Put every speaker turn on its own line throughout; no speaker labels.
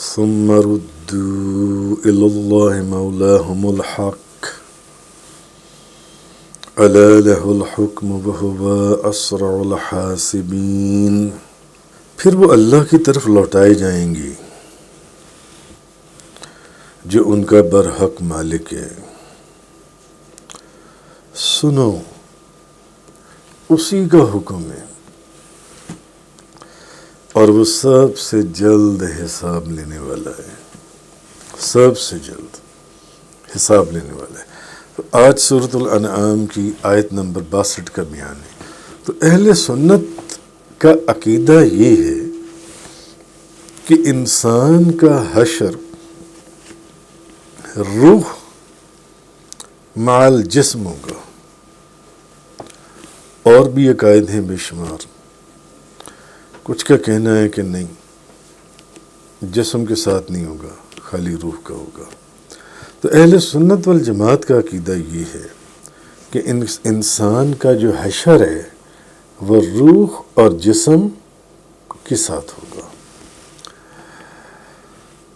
ثم ردوا إلى الله مولاهم الحق ألا له الحكم وهو أسرع الحاسبين۔ پھر وہ اللہ کی طرف لوٹائے جائیں گی جو ان کا برحق مالک ہے۔ سنو، اسی کا حکم ہے اور وہ سب سے جلد حساب لینے والا ہے، سب سے جلد حساب لینے والا ہے۔ تو آج سورۃ الانعام کی آیت نمبر 62 کا بیان ہے۔ تو اہل سنت کا عقیدہ یہ ہے کہ انسان کا حشر روح مع الجسم ہوگا، اور بھی عقائد ہیں بے شمار۔ کچھ کا کہنا ہے کہ نہیں، جسم کے ساتھ نہیں ہوگا، خالی روح کا ہوگا۔ تو اہل سنت والجماعت کا عقیدہ یہ ہے کہ انسان کا جو حشر ہے وہ روح اور جسم کے ساتھ ہوگا،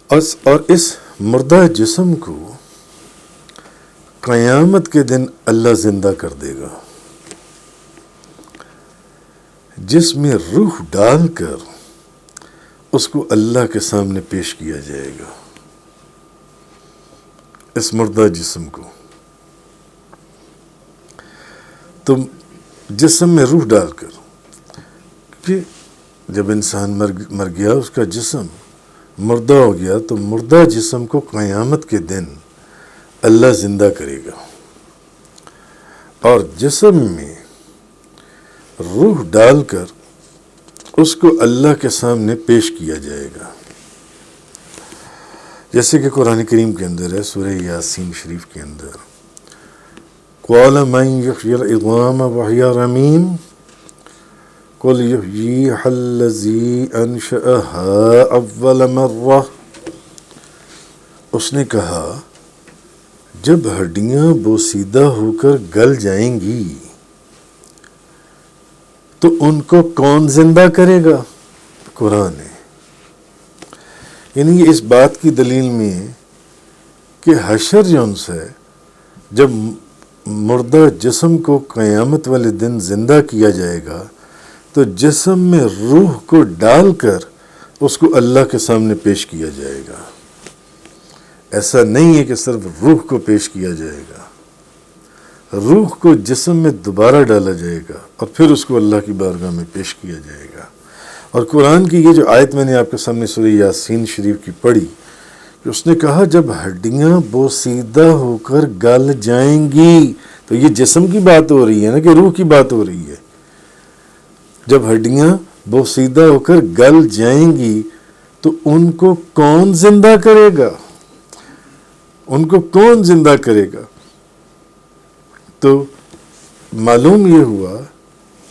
اور اس مردہ جسم کو قیامت کے دن اللہ زندہ کر دے گا، جس میں روح ڈال کر اس کو اللہ کے سامنے پیش کیا جائے گا، اس مردہ جسم کو۔ تو جسم میں روح ڈال کر، کہ جب انسان مر گیا، اس کا جسم مردہ ہو گیا، تو مردہ جسم کو قیامت کے دن اللہ زندہ کرے گا، اور جسم میں روح ڈال کر اس کو اللہ کے سامنے پیش کیا جائے گا، جیسے کہ قرآن کریم کے اندر ہے، سورہ یاسین شریف کے اندر، قَالَ مَنْ يُحْيِي الْعِظَامَ وَهِيَ رَمِيمٌ قُلْ يُحْيِيهَا الَّذِي أَنشَأَهَا أَوَّلَ مَرَّةٍ۔ اس نے کہا جب ہڈیاں بوسیدہ ہو کر گل جائیں گی تو ان کو کون زندہ کرے گا؟ قرآن ہے۔ یعنی یہ اس بات کی دلیل میں ہے کہ حشر جون سے جب مردہ جسم کو قیامت والے دن زندہ کیا جائے گا، تو جسم میں روح کو ڈال کر اس کو اللہ کے سامنے پیش کیا جائے گا۔ ایسا نہیں ہے کہ صرف روح کو پیش کیا جائے گا، روح کو جسم میں دوبارہ ڈالا جائے گا اور پھر اس کو اللہ کی بارگاہ میں پیش کیا جائے گا۔ اور قرآن کی یہ جو آیت میں نے آپ کے سامنے سورہ یاسین شریف کی پڑھی، کہ اس نے کہا جب ہڈیاں بوسیدہ ہو کر گل جائیں گی، تو یہ جسم کی بات ہو رہی ہے نا، کہ روح کی بات ہو رہی ہے۔ جب ہڈیاں بوسیدہ ہو کر گل جائیں گی تو ان کو کون زندہ کرے گا؟ ان کو کون زندہ کرے گا؟ تو معلوم یہ ہوا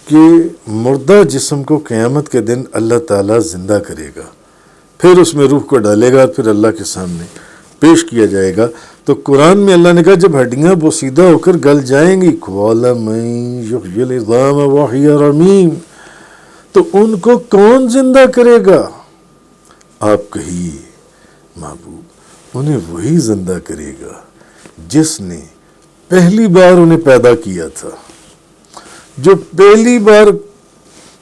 کہ مردہ جسم کو قیامت کے دن اللہ تعالیٰ زندہ کرے گا، پھر اس میں روح کو ڈالے گا، پھر اللہ کے سامنے پیش کیا جائے گا۔ تو قرآن میں اللہ نے کہا جب ہڈیاں بوسیدہ ہو کر گل جائیں گی، قَالَ مَنْ يُحْيِي الْعِظَامَ وَهِيَ رَمِيمٌ، تو ان کو کون زندہ کرے گا؟ آپ کہیے محبوب، انہیں وہی زندہ کرے گا جس نے پہلی بار انہیں پیدا کیا تھا۔ جو پہلی بار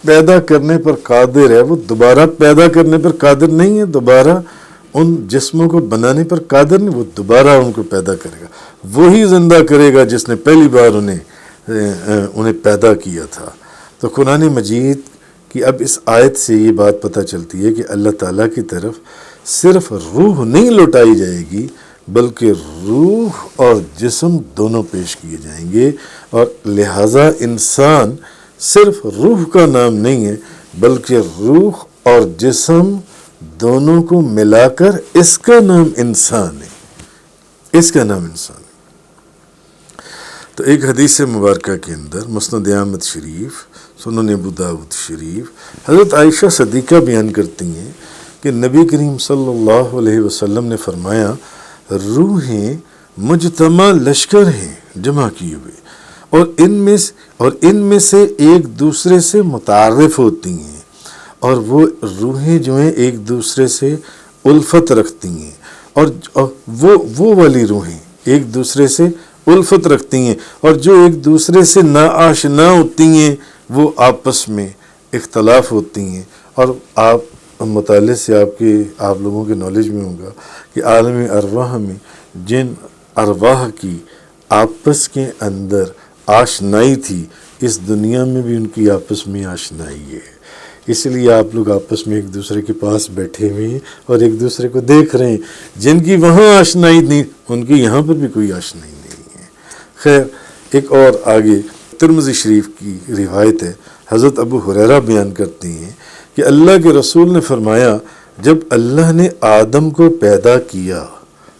پیدا کرنے پر قادر ہے، وہ دوبارہ پیدا کرنے پر قادر نہیں ہے، دوبارہ ان جسموں کو بنانے پر قادر نہیں، وہ دوبارہ ان کو پیدا کرے گا۔ وہی زندہ کرے گا جس نے پہلی بار انہیں پیدا کیا تھا۔ تو قرآن مجید کی اب اس آیت سے یہ بات پتہ چلتی ہے کہ اللہ تعالیٰ کی طرف صرف روح نہیں لوٹائی جائے گی، بلکہ روح اور جسم دونوں پیش کیے جائیں گے، اور لہٰذا انسان صرف روح کا نام نہیں ہے، بلکہ روح اور جسم دونوں کو ملا کر اس کا نام انسان ہے، اس کا نام انسان ہے۔ تو ایک حدیث مبارکہ کے اندر مسند احمد شریف، سنن ابو داؤد شریف، حضرت عائشہ صدیقہ بیان کرتی ہیں کہ نبی کریم صلی اللہ علیہ وسلم نے فرمایا روحیں مجتمع لشکر ہیں جمع کیے ہوئے، اور ان میں سے ایک دوسرے سے متعارف ہوتی ہیں، اور وہ روحیں جو ہیں ایک دوسرے سے الفت رکھتی ہیں، اور وہ والی روحیں ایک دوسرے سے الفت رکھتی ہیں، اور جو ایک دوسرے سے ناآشنا ہوتی ہیں وہ آپس میں اختلاف ہوتی ہیں۔ اور آپ مطالعے سے آپ لوگوں کے نالج میں ہوگا کہ عالم ارواح میں جن ارواح کی آپس کے اندر آشنائی تھی، اس دنیا میں بھی ان کی آپس میں آشنائی ہے۔ اس لیے آپ لوگ آپس میں ایک دوسرے کے پاس بیٹھے ہوئے ہیں اور ایک دوسرے کو دیکھ رہے ہیں۔ جن کی وہاں آشنائی نہیں، ان کی یہاں پر بھی کوئی آشنائی نہیں ہے۔ خیر، ایک اور آگے ترمذی شریف کی روایت ہے، حضرت ابو ہریرہ بیان کرتے ہیں کہ اللہ کے رسول نے فرمایا، جب اللہ نے آدم کو پیدا کیا،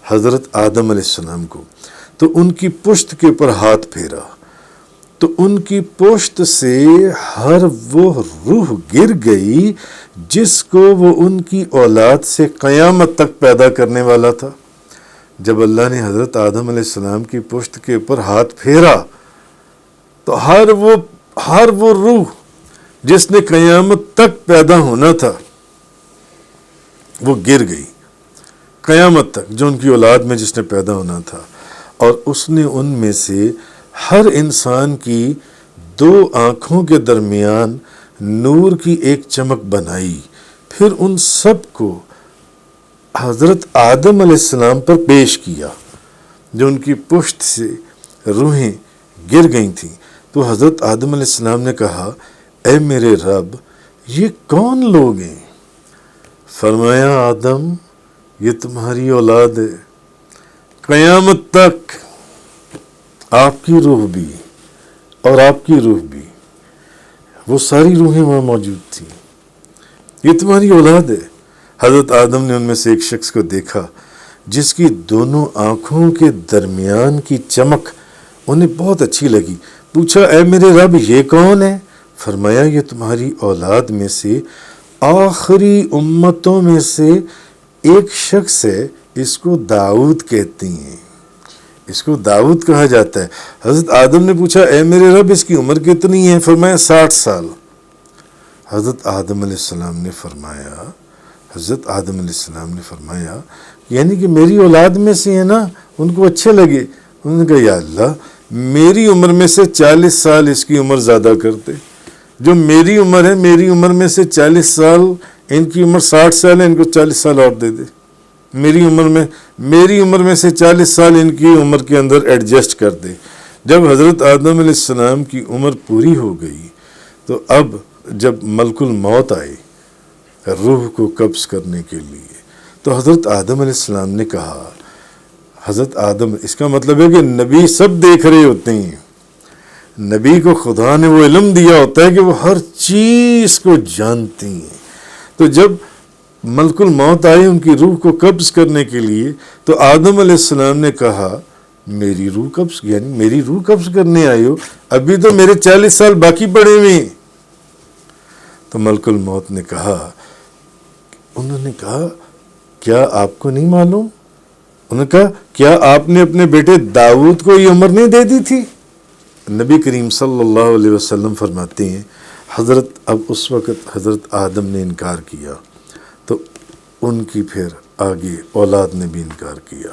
حضرت آدم علیہ السلام کو، تو ان کی پشت کے اوپر ہاتھ پھیرا، تو ان کی پشت سے ہر وہ روح گر گئی جس کو وہ ان کی اولاد سے قیامت تک پیدا کرنے والا تھا۔ جب اللہ نے حضرت آدم علیہ السلام کی پشت کے اوپر ہاتھ پھیرا تو ہر وہ روح جس نے قیامت تک پیدا ہونا تھا وہ گر گئی قیامت تک، جو ان کی اولاد میں جس نے پیدا ہونا تھا، اور اس نے ان میں سے ہر انسان کی 2 آنکھوں کے درمیان نور کی ایک چمک بنائی، پھر ان سب کو حضرت آدم علیہ السلام پر پیش کیا، جو ان کی پشت سے روحیں گر گئی تھیں۔ تو حضرت آدم علیہ السلام نے کہا، اے میرے رب، یہ کون لوگ ہیں؟ فرمایا، آدم، یہ تمہاری اولاد ہے، قیامت تک آپ کی روح بھی اور آپ کی روح بھی، وہ ساری روحیں وہاں موجود تھیں، یہ تمہاری اولاد ہے۔ حضرت آدم نے ان میں سے ایک شخص کو دیکھا جس کی دونوں آنکھوں کے درمیان کی چمک انہیں بہت اچھی لگی۔ پوچھا، اے میرے رب، یہ کون ہے؟ فرمایا، یہ تمہاری اولاد میں سے آخری امتوں میں سے ایک شخص ہے، اس کو داؤد کہتی ہیں، اس کو داؤد کہا جاتا ہے۔ حضرت آدم نے پوچھا، اے میرے رب، اس کی عمر کتنی ہے؟ فرمایا، 60 سال۔ حضرت آدم علیہ السلام نے فرمایا، یعنی کہ میری اولاد میں سے ہے نا، ان کو اچھے لگے۔ انہوں نے کہا، یا اللہ، میری عمر میں سے 40 سال اس کی عمر زیادہ کرتے، جو میری عمر ہے، میری عمر میں سے 40 سال، ان کی عمر 60 سال ہے، ان کو 40 سال اور دے دے۔ میری عمر میں سے 40 سال ان کی عمر کے اندر ایڈجسٹ کر دے۔ جب حضرت آدم علیہ السلام کی عمر پوری ہو گئی تو اب جب ملک الموت آئے روح کو قبض کرنے کے لیے، تو حضرت آدم علیہ السلام نے کہا، حضرت آدم، اس کا مطلب ہے کہ نبی سب دیکھ رہے ہوتے ہیں، نبی کو خدا نے وہ علم دیا ہوتا ہے کہ وہ ہر چیز کو جانتی ہیں۔ تو جب ملک الموت آئے ان کی روح کو قبض کرنے کے لیے، تو آدم علیہ السلام نے کہا، میری روح قبض کرنے آئے ہو؟ ابھی تو میرے 40 سال باقی پڑے ہوئے ہیں۔ تو ملک الموت نے کہا، انہوں نے کہا، کیا آپ کو نہیں معلوم؟ انہوں نے کہا، کیا آپ نے اپنے بیٹے داؤد کو یہ عمر نہیں دے دی تھی؟ نبی کریم صلی اللہ علیہ وسلم فرماتے ہیں، اب اس وقت حضرت آدم نے انکار کیا تو ان کی پھر آگے اولاد نے بھی انکار کیا۔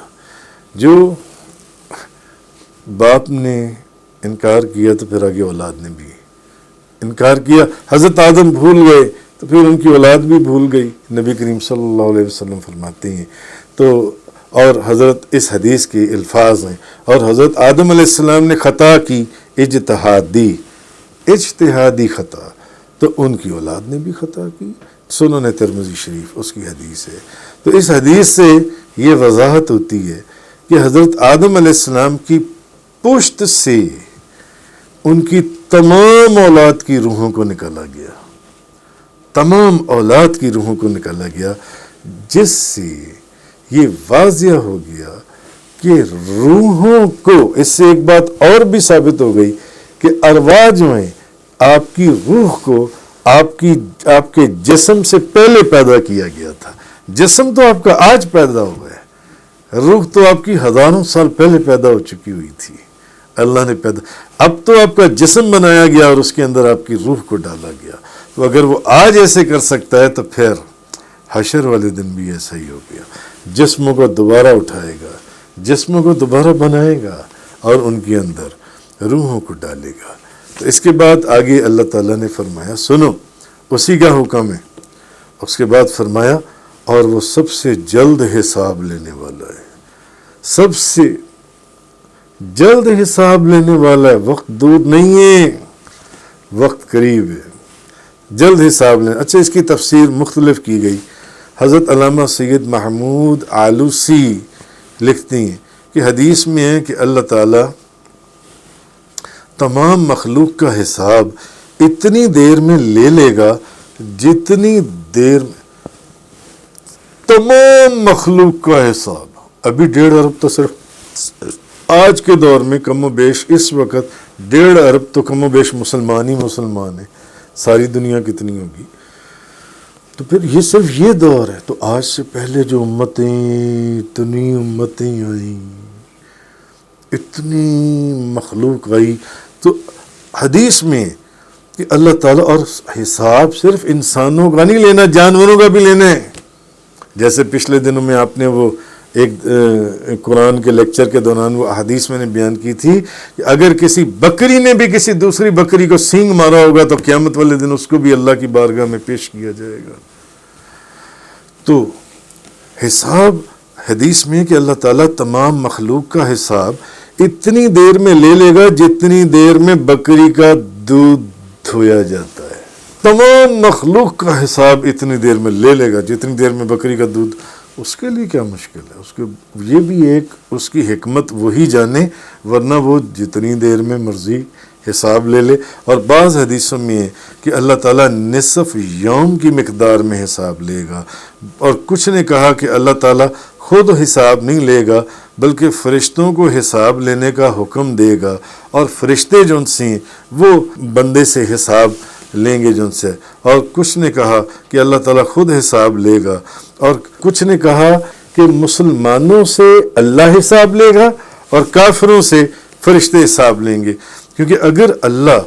جو باپ نے انکار کیا تو پھر آگے اولاد نے بھی انکار کیا۔ حضرت آدم بھول گئے تو پھر ان کی اولاد بھی بھول گئی، نبی کریم صلی اللہ علیہ وسلم فرماتے ہیں۔ تو اور حضرت اس حدیث کے الفاظ ہیں، اور حضرت آدم علیہ السلام نے خطا کی، اجتہادی خطا، تو ان کی اولاد نے بھی خطا کی۔ سنن ترمذی شریف اس کی حدیث ہے۔ تو اس حدیث سے یہ وضاحت ہوتی ہے کہ حضرت آدم علیہ السلام کی پشت سے ان کی تمام اولاد کی روحوں کو نکالا گیا، تمام اولاد کی روحوں کو نکالا گیا، جس سے یہ واضح ہو گیا کہ روحوں کو، اس سے ایک بات اور بھی ثابت ہو گئی کہ ارواح جو ہیں، آپ کی روح کو آپ کے جسم سے پہلے پیدا کیا گیا تھا۔ جسم تو آپ کا آج پیدا ہوا ہے، روح تو آپ کی ہزاروں سال پہلے پیدا ہو چکی ہوئی تھی، اللہ نے اب تو آپ کا جسم بنایا گیا اور اس کے اندر آپ کی روح کو ڈالا گیا۔ تو اگر وہ آج ایسے کر سکتا ہے تو پھر حشر والے دن بھی ایسا ہی ہو گیا. جسموں کو دوبارہ اٹھائے گا، جسموں کو دوبارہ بنائے گا اور ان کے اندر روحوں کو ڈالے گا. تو اس کے بعد آگے اللہ تعالیٰ نے فرمایا سنو، اسی کا حکم ہے. اس کے بعد فرمایا اور وہ سب سے جلد حساب لینے والا ہے، سب سے جلد حساب لینے والا ہے. وقت دور نہیں ہے، وقت قریب ہے، جلد حساب لینا. اچھا، اس کی تفسیر مختلف کی گئی. حضرت علامہ سید محمود آلوسی لکھتی ہیں کہ حدیث میں ہے کہ اللہ تعالیٰ تمام مخلوق کا حساب اتنی دیر میں لے لے گا جتنی دیر میں تمام مخلوق کا حساب. ابھی 1.5 ارب تو صرف آج کے دور میں کم و بیش، اس وقت 1.5 ارب تو کم و بیش مسلمان ہی مسلمان ہیں. ساری دنیا کتنی ہوگی؟ تو پھر یہ صرف یہ دور ہے. تو آج سے پہلے جو امتیں، اتنی امتیں آئیں، اتنی مخلوق آئی. تو حدیث میں کہ اللہ تعالیٰ، اور حساب صرف انسانوں کا نہیں لینا، جانوروں کا بھی لینا ہے. جیسے پچھلے دنوں میں آپ نے وہ ایک قرآن کے لیکچر کے دوران وہ حدیث میں نے بیان کی تھی کہ اگر کسی بکری نے بھی کسی دوسری بکری کو سینگ مارا ہوگا تو قیامت والے دن اس کو بھی اللہ کی بارگاہ میں پیش کیا جائے گا. تو حساب حدیث میں کہ اللہ تعالیٰ تمام مخلوق کا حساب اتنی دیر میں لے لے گا جتنی دیر میں بکری کا دودھ دھویا جاتا ہے. تمام مخلوق کا حساب اتنی دیر میں لے لے گا جتنی دیر میں بکری کا دودھ. اس کے لیے کیا مشکل ہے؟ اس کے یہ بھی ایک اس کی حکمت وہی جانے، ورنہ وہ جتنی دیر میں مرضی حساب لے لے. اور بعض حدیثوں میں ہے کہ اللہ تعالیٰ نصف یوم کی مقدار میں حساب لے گا. اور کچھ نے کہا کہ اللہ تعالیٰ خود حساب نہیں لے گا بلکہ فرشتوں کو حساب لینے کا حکم دے گا، اور فرشتے جو ان سے وہ بندے سے حساب لیں گے جن سے. اور کچھ نے کہا کہ اللہ تعالیٰ خود حساب لے گا، اور کچھ نے کہا کہ مسلمانوں سے اللہ حساب لے گا اور کافروں سے فرشتے حساب لیں گے. کیونکہ اگر اللہ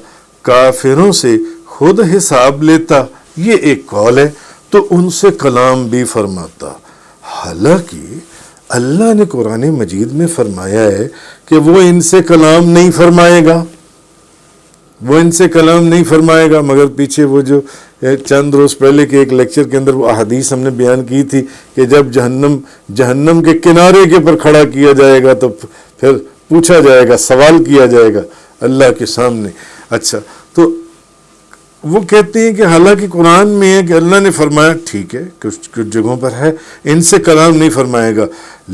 کافروں سے خود حساب لیتا، یہ ایک قول ہے، تو ان سے کلام بھی فرماتا. حالانکہ اللہ نے قرآن مجید میں فرمایا ہے کہ وہ ان سے کلام نہیں فرمائے گا، وہ ان سے کلام نہیں فرمائے گا. مگر پیچھے وہ جو چند روز پہلے کے ایک لیکچر کے اندر وہ احادیث ہم نے بیان کی تھی کہ جب جہنم کے کنارے کے پر کھڑا کیا جائے گا تو پھر پوچھا جائے گا، سوال کیا جائے گا اللہ کے سامنے. اچھا، تو وہ کہتے ہیں کہ حالانکہ قرآن میں ہے کہ اللہ نے فرمایا، ٹھیک ہے، کچھ جگہوں پر ہے ان سے کلام نہیں فرمائے گا،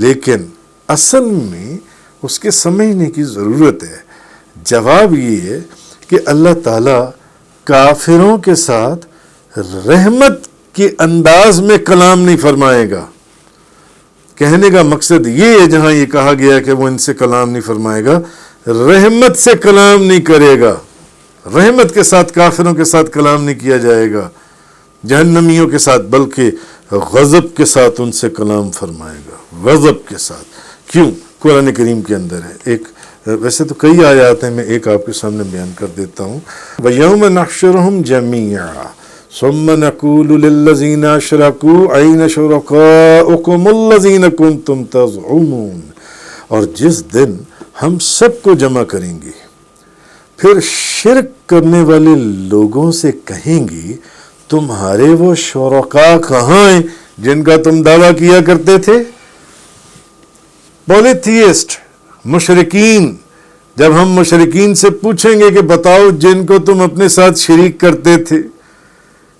لیکن اصل میں اس کے سمجھنے کی ضرورت ہے. جواب یہ ہے کہ اللہ تعالیٰ کافروں کے ساتھ رحمت کے انداز میں کلام نہیں فرمائے گا. کہنے کا مقصد یہ ہے جہاں یہ کہا گیا کہ وہ ان سے کلام نہیں فرمائے گا، رحمت سے کلام نہیں کرے گا. رحمت کے ساتھ کافروں کے ساتھ کلام نہیں کیا جائے گا جہنمیوں کے ساتھ، بلکہ غضب کے ساتھ ان سے کلام فرمائے گا. غضب کے ساتھ. کیوں؟ قرآن کریم کے اندر ہے. ایک ویسے تو کئی آیات ہیں، میں ایک آپ کے سامنے بیان کر دیتا ہوں. وَيَوْمَ نَحْشُرُهُمْ جَمِيعًا ثُمَّ نَقُولُ لِلَّذِينَ أَشْرَكُوا أَيْنَ شُرَكَاؤُكُمُ الَّذِينَ كُنتُمْ تَزْعُمُونَ. اور جس دن ہم سب کو جمع کریں گے، پھر شرک کرنے والے لوگوں سے کہیں گے تمہارے وہ شرکاء کہاں ہیں جن کا تم دعویٰ کیا کرتے تھے؟ پولیتھیسٹ، مشرکین. جب ہم مشرکین سے پوچھیں گے کہ بتاؤ جن کو تم اپنے ساتھ شریک کرتے تھے،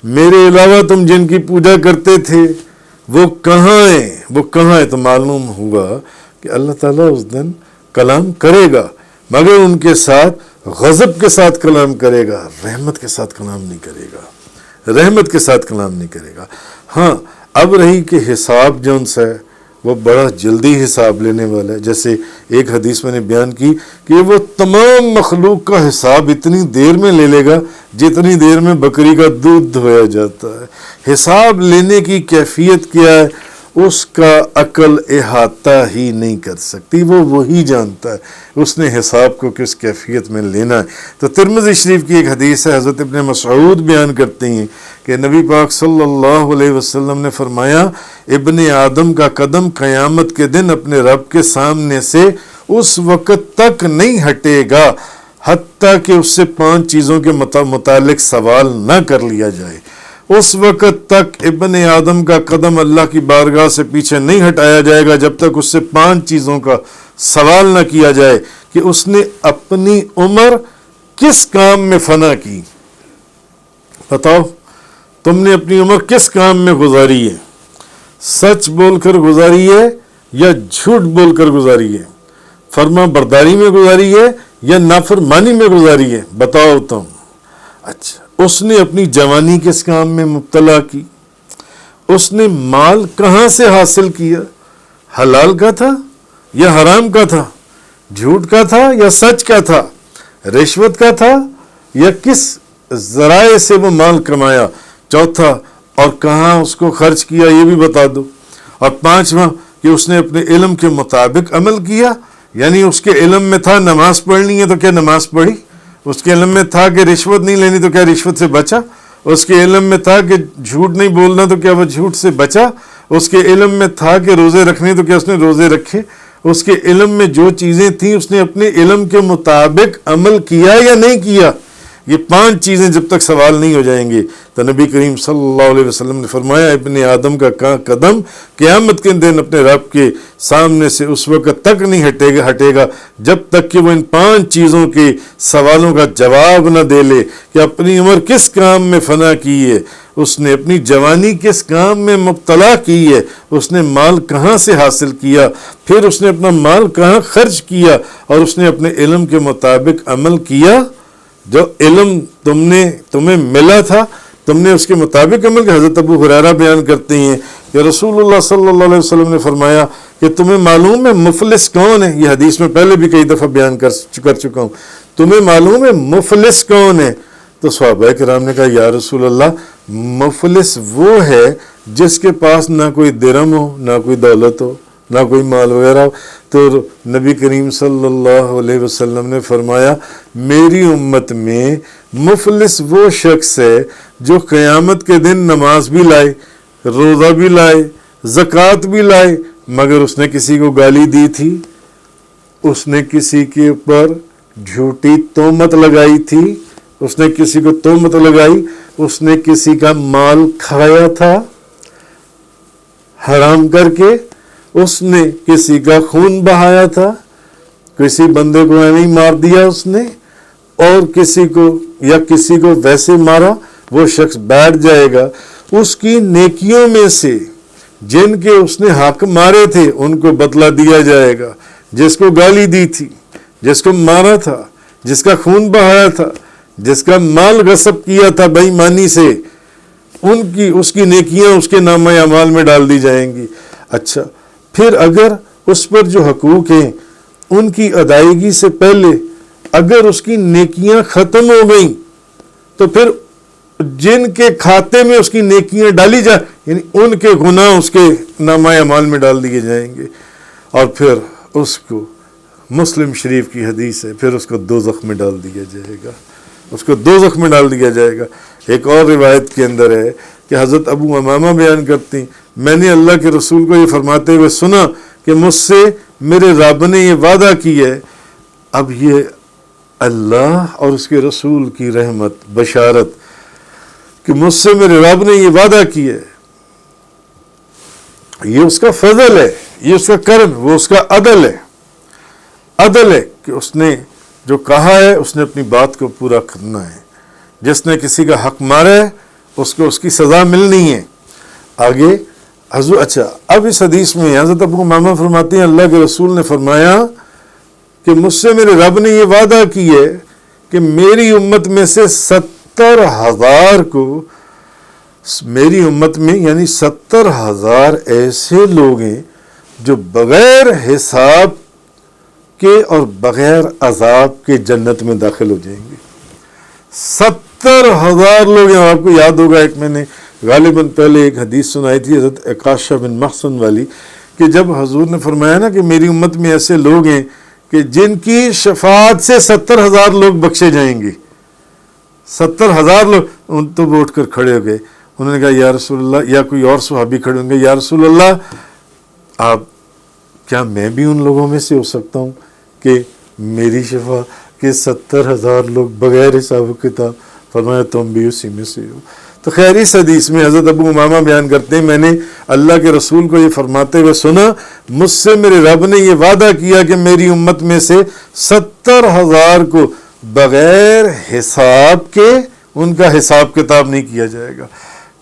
میرے علاوہ تم جن کی پوجا کرتے تھے، وہ کہاں ہیں؟ وہ کہاں ہیں؟ تو معلوم ہوگا کہ اللہ تعالیٰ اس دن کلام کرے گا، مگر ان کے ساتھ غضب کے ساتھ کلام کرے گا، رحمت کے ساتھ کلام نہیں کرے گا. رحمت کے ساتھ کلام نہیں کرے گا. ہاں، اب رہی کہ حساب جو ان سے وہ بڑا جلدی حساب لینے والا ہے. جیسے ایک حدیث میں نے بیان کی کہ وہ تمام مخلوق کا حساب اتنی دیر میں لے لے گا جتنی دیر میں بکری کا دودھ دھویا جاتا ہے. حساب لینے کی کیفیت کیا ہے اس کا عقل احاطہ ہی نہیں کر سکتی، وہ وہی جانتا ہے اس نے حساب کو کس کیفیت میں لینا ہے. تو ترمذی شریف کی ایک حدیث ہے، حضرت ابن مسعود بیان کرتے ہیں کہ نبی پاک صلی اللہ علیہ وسلم نے فرمایا ابن آدم کا قدم قیامت کے دن اپنے رب کے سامنے سے اس وقت تک نہیں ہٹے گا حتیٰ کہ اس سے 5 چیزوں کے متعلق سوال نہ کر لیا جائے۔ اس وقت تک ابن آدم کا قدم اللہ کی بارگاہ سے پیچھے نہیں ہٹایا جائے گا جب تک اس سے 5 چیزوں کا سوال نہ کیا جائے کہ اس نے اپنی عمر کس کام میں فنا کی۔ بتاؤ تم نے اپنی عمر کس کام میں گزاری ہے؟ سچ بول کر گزاری ہے یا جھوٹ بول کر گزاری ہے؟ فرما برداری میں گزاری ہے یا نافرمانی میں گزاری ہے؟ بتاؤ تم۔ اچھا، اس نے اپنی جوانی کس کام میں مبتلا کی؟ اس نے مال کہاں سے حاصل کیا؟ حلال کا تھا یا حرام کا تھا؟ جھوٹ کا تھا یا سچ کا تھا؟ رشوت کا تھا یا کس ذرائع سے وہ مال کمایا؟ چوتھا، اور کہاں اس کو خرچ کیا یہ بھی بتا دو۔ اور 5واں کہ اس نے اپنے علم کے مطابق عمل کیا، یعنی اس کے علم میں تھا نماز پڑھنی ہے تو کیا نماز پڑھی، اس کے علم میں تھا کہ رشوت نہیں لینی تو کیا رشوت سے بچا، اس کے علم میں تھا کہ جھوٹ نہیں بولنا تو کیا وہ جھوٹ سے بچا، اس کے علم میں تھا کہ روزے رکھنے تو کیا اس نے روزے رکھے، اس کے علم میں جو چیزیں تھیں اس نے اپنے علم کے مطابق عمل کیا یا نہیں کیا۔ یہ 5 چیزیں جب تک سوال نہیں ہو جائیں گے تو نبی کریم صلی اللہ علیہ وسلم نے فرمایا ابن آدم کا قدم قیامت کے دن اپنے رب کے سامنے سے اس وقت تک نہیں ہٹے گا جب تک کہ وہ ان 5 چیزوں کے سوالوں کا جواب نہ دے لے کہ اپنی عمر کس کام میں فنا کی ہے، اس نے اپنی جوانی کس کام میں مبتلا کی ہے، اس نے مال کہاں سے حاصل کیا، پھر اس نے اپنا مال کہاں خرچ کیا، اور اس نے اپنے علم کے مطابق عمل کیا۔ جو علم تمہیں ملا تھا تم نے اس کے مطابق عمل کیا۔ حضرت ابو ہریرہ بیان کرتے ہیں کہ رسول اللہ صلی اللہ علیہ وسلم نے فرمایا کہ تمہیں معلوم ہے مفلس کون ہے؟ یہ حدیث میں پہلے بھی کئی دفعہ بیان کر چکا ہوں۔ تمہیں معلوم ہے مفلس کون ہے؟ تو صحابہ کرام نے کہا یا رسول اللہ مفلس وہ ہے جس کے پاس نہ کوئی درہم ہو، نہ کوئی دولت ہو، نہ کوئی مال وغیرہ ہو۔ تو نبی کریم صلی اللہ علیہ وسلم نے فرمایا میری امت میں مفلس وہ شخص ہے جو قیامت کے دن نماز بھی لائے، روزہ بھی لائے، زکوٰۃ بھی لائے، مگر اس نے کسی کو گالی دی تھی، اس نے کسی کے اوپر جھوٹی تہمت لگائی تھی، اس نے کسی کو تہمت لگائی، اس نے کسی کا مال کھایا تھا حرام کر کے، اس نے کسی کا خون بہایا تھا، کسی بندے کو نہیں مار دیا اس نے، اور کسی کو ویسے مارا، وہ شخص بیٹھ جائے گا، اس کی نیکیوں میں سے جن کے اس نے حق مارے تھے ان کو بدلہ دیا جائے گا، جس کو گالی دی تھی، جس کو مارا تھا، جس کا خون بہایا تھا، جس کا مال غصب کیا تھا بے ایمانی سے، اس کی نیکیاں اس کے نامہ اعمال میں ڈال دی جائیں گی۔ اچھا، پھر اگر اس پر جو حقوق ہیں ان کی ادائیگی سے پہلے اگر اس کی نیکیاں ختم ہو گئیں تو پھر جن کے کھاتے میں اس کی نیکیاں ڈالی جائیں یعنی ان کے گناہ اس کے نامہ اعمال میں ڈال دیے جائیں گے، اور پھر اس کو مسلم شریف کی حدیث ہے پھر اس کو دوزخ میں ڈال دیا جائے گا، اس کو دوزخ میں ڈال دیا جائے گا۔ ایک اور روایت کے اندر ہے کہ حضرت ابو امامہ بیان کرتی ہیں میں نے اللہ کے رسول کو یہ فرماتے ہوئے سنا کہ مجھ سے میرے رب نے یہ وعدہ کی ہے۔ اب یہ اللہ اور اس کے رسول کی رحمت بشارت کہ مجھ سے میرے رب نے یہ وعدہ کی ہے، یہ اس کا فضل ہے، یہ اس کا کرم، وہ اس کا عدل ہے کہ اس نے جو کہا ہے اس نے اپنی بات کو پورا کرنا ہے، جس نے کسی کا حق مارا ہے اس کو اس کی سزا ملنی ہے۔ آگے حضور اب اس حدیث میں حضرت ابو امامہ فرماتے ہیں اللہ کے رسول نے فرمایا کہ مجھ سے میرے رب نے یہ وعدہ کی ہے کہ میری امت میں سے 70,000 کو، میری امت میں یعنی 70,000 ایسے لوگ ہیں جو بغیر حساب کے اور بغیر عذاب کے جنت میں داخل ہو جائیں گے۔ 70,000 لوگ ہیں۔ آپ کو یاد ہوگا ایک میں نے غالباً پہلے ایک حدیث سنائی تھی حضرت عکاشہ بن محصن والی کہ جب حضور نے فرمایا نا کہ میری امت میں ایسے لوگ ہیں کہ جن کی شفاعت سے 70,000 لوگ بخشے جائیں گے، 70,000 لوگ تو وہ اٹھ کر کھڑے ہو گئے. انہوں نے کہا یا رسول اللہ، یا کوئی اور صحابی کھڑے ہوں گے، یا رسول اللہ آپ، کیا میں بھی ان لوگوں میں سے ہو سکتا ہوں کہ میری شفا کہ 70,000 لوگ بغیر حساب و کتاب؟ فرمایا تم بھی اسی میں سے ہو. تو خیر اس حدیث میں حضرت ابو امامہ بیان کرتے ہیں میں نے اللہ کے رسول کو یہ فرماتے ہوئے سنا، مجھ سے میرے رب نے یہ وعدہ کیا کہ میری امت میں سے 70,000 کو بغیر حساب کے ان کا حساب کتاب نہیں کیا جائے گا.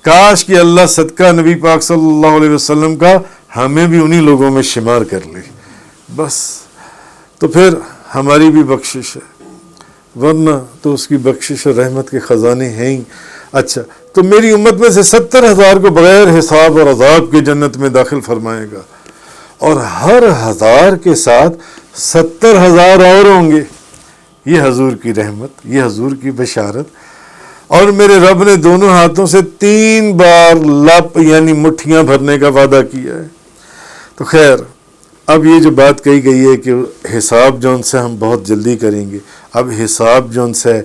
کاش کہ اللہ صدقہ نبی پاک صلی اللہ علیہ وسلم کا ہمیں بھی انہی لوگوں میں شمار کر لے. بس تو پھر ہماری بھی بخشش ہے، ورنہ تو اس کی بخشش اور رحمت کے خزانے ہیں ہی. اچھا، تو میری امت میں سے 70,000 کو بغیر حساب اور عذاب کے جنت میں داخل فرمائے گا، اور ہر 1000 کے ساتھ 70,000 اور ہوں گے. یہ حضور کی رحمت، یہ حضور کی بشارت. اور میرے رب نے دونوں ہاتھوں سے 3 بار لپ یعنی مٹھیاں بھرنے کا وعدہ کیا ہے. تو خیر اب یہ جو بات کہی گئی ہے کہ حساب جو ان سے ہم بہت جلدی کریں گے، اب حساب جو ان سے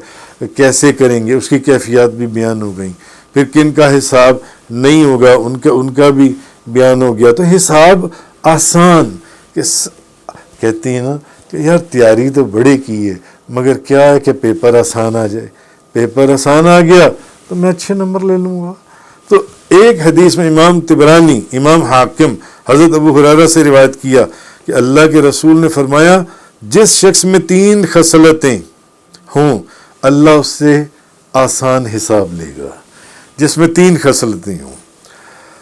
کیسے کریں گے اس کی کیفیات بھی بیان ہو گئیں. پھر کن کا حساب نہیں ہوگا ان کا بھی بیان ہو گیا. تو حساب آسان، کہتے ہیں نا کہ یار تیاری تو بڑے کی ہے، مگر کیا ہے کہ پیپر آسان آ جائے. پیپر آسان آ گیا تو میں اچھے نمبر لے لوں گا. تو ایک حدیث میں امام طبرانی، امام حاکم حضرت ابو ہریرہ سے روایت کیا کہ اللہ کے رسول نے فرمایا جس شخص میں 3 خصلتیں ہوں اللہ اس سے آسان حساب لے گا. جس میں 3 خصلتیں ہوں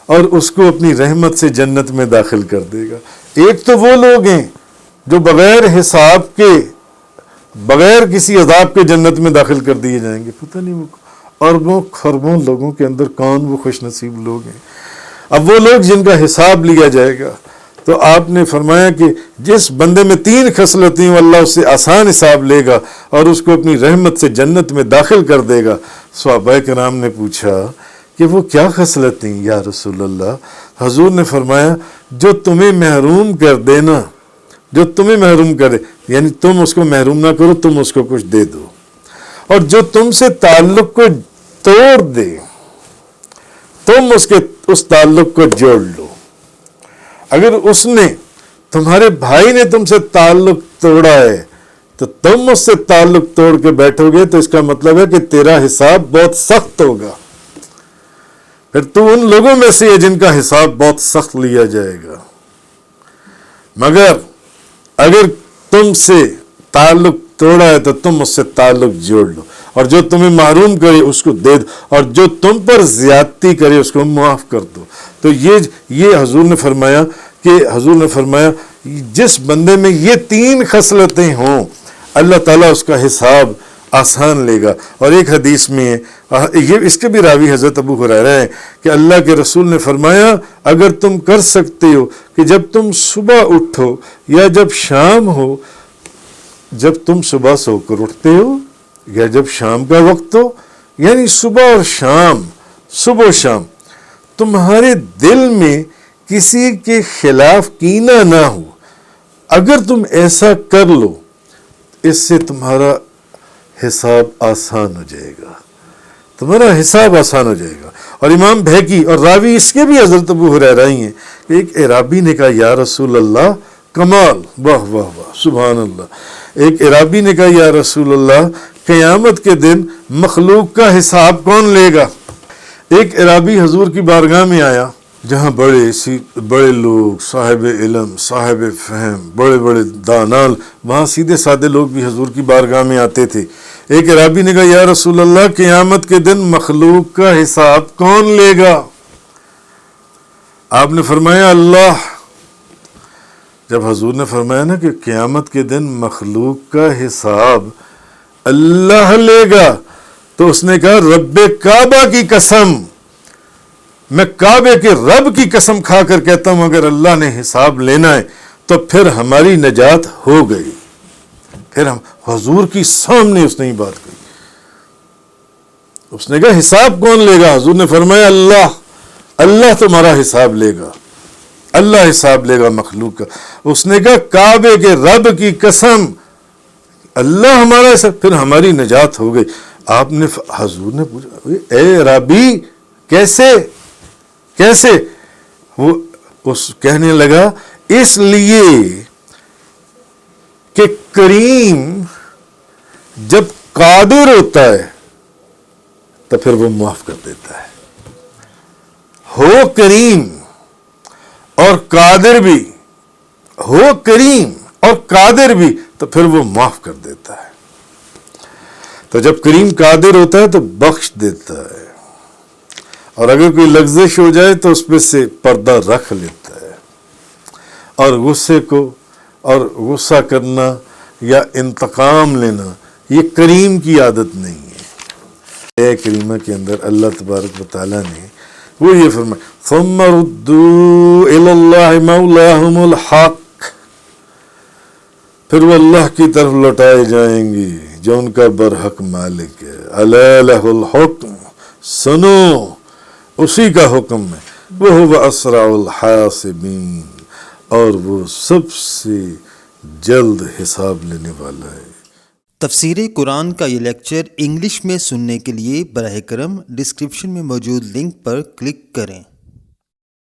اور اس کو اپنی رحمت سے جنت میں داخل کر دے گا. ایک تو وہ لوگ ہیں جو بغیر حساب کے، بغیر کسی عذاب کے جنت میں داخل کر دیے جائیں گے. پتہ نہیں وہ اربوں خربوں لوگوں کے اندر کون وہ خوش نصیب لوگ ہیں. اب وہ لوگ جن کا حساب لیا جائے گا، تو آپ نے فرمایا کہ جس بندے میں 3 خصلتیں ہوں اللہ اس سے آسان حساب لے گا اور اس کو اپنی رحمت سے جنت میں داخل کر دے گا. صحابہ کرام نے پوچھا کہ وہ کیا خصلتیں یا رسول اللہ؟ حضور نے فرمایا جو تمہیں محروم کر دینا، جو تمہیں محروم کرے، یعنی تم اس کو محروم نہ کرو، تم اس کو کچھ دے دو. اور جو تم سے تعلق کو توڑ دے، تم اس تعلق کو جوڑ لو. اگر اس نے، تمہارے بھائی نے تم سے تعلق توڑا ہے تو تم اس سے تعلق توڑ کے بیٹھو گے تو اس کا مطلب ہے کہ تیرا حساب بہت سخت ہوگا. پھر تو ان لوگوں میں سے ہے جن کا حساب بہت سخت لیا جائے گا. مگر اگر تم سے تعلق توڑا ہے تو تم اس سے تعلق جوڑ لو، اور جو تمہیں محروم کرے اس کو دے دو، اور جو تم پر زیادتی کرے اس کو معاف کر دو. تو یہ حضور نے فرمایا جس بندے میں یہ 3 خصلتیں ہوں اللہ تعالیٰ اس کا حساب آسان لے گا. اور ایک حدیث میں یہ اس کے بھی راوی حضرت ابو ہریرہ ہیں کہ اللہ کے رسول نے فرمایا اگر تم کر سکتے ہو کہ جب تم صبح اٹھو یا جب شام ہو، جب تم صبح سو کر اٹھتے ہو یا جب شام کا وقت ہو، یعنی صبح اور شام، صبح و شام، تمہارے دل میں کسی کے خلاف کینہ نہ ہو، اگر تم ایسا کر لو اس سے تمہارا حساب آسان ہو جائے گا، تمہارا حساب آسان ہو جائے گا. اور امام بہقی اور راوی اس کے بھی حضرت ابو ہریرہ ہی ہیں. ایک اعرابی نے کہا یا رسول اللہ، کمال، واہ واہ واہ، سبحان اللہ. ایک اعرابی نے کہا یا رسول اللہ قیامت کے دن مخلوق کا حساب کون لے گا؟ ایک اعرابی حضور کی بارگاہ میں آیا جہاں بڑے لوگ، صاحب علم، صاحب فہم، بڑے بڑے دانال، وہاں سیدھے سادے لوگ بھی حضور کی بارگاہ میں آتے تھے. ایک اعرابی نے کہا یا رسول اللہ قیامت کے دن مخلوق کا حساب کون لے گا؟ آپ نے فرمایا اللہ. جب حضور نے فرمایا نا کہ قیامت کے دن مخلوق کا حساب اللہ لے گا، تو اس نے کہا رب کعبہ کی قسم، میں کعبے کے رب کی قسم کھا کر کہتا ہوں اگر اللہ نے حساب لینا ہے تو پھر ہماری نجات ہو گئی. پھر ہم حضور کی سامنے اس نے ہی بات کہی. اس نے کہا حساب کون لے گا؟ حضور نے فرمایا اللہ تمہارا حساب لے گا، اللہ حساب لے گا مخلوق کا. اس نے کہا کعبے کے رب کی قسم اللہ ہمارا حساب، پھر ہماری نجات ہو گئی. آپ نے حضور نے پوچھا اے ربی کیسے وہ اس کہنے لگا اس لیے کہ کریم جب قادر ہوتا ہے تو پھر وہ معاف کر دیتا ہے. ہو کریم اور قادر بھی، ہو کریم اور قادر بھی تو پھر وہ معاف کر دیتا ہے. تو جب کریم قادر ہوتا ہے تو بخش دیتا ہے، اور اگر کوئی لغزش ہو جائے تو اس پہ سے پردہ رکھ لیتا ہے. اور غصے کو اور غصہ کرنا یا انتقام لینا یہ کریم کی عادت نہیں ہے. اے کریمہ کے اندر اللہ تبارک و تعالیٰ نے وہ یہ فرمایا ثم ردوا الی اللہ مولاہم الحق، پھر وہ اللہ کی طرف لوٹائے جائیں گی جو ان کا برحق مالک ہے. الا لہ الحکم، سنو اسی کا حکم ہے. وہو اسرع الحاسبین، اور وہ سب سے جلد حساب لینے والا ہے.
تفسیر قرآن کا یہ لیکچر انگلش میں سننے کے لیے براہ کرم ڈسکرپشن میں موجود لنک پر کلک کریں.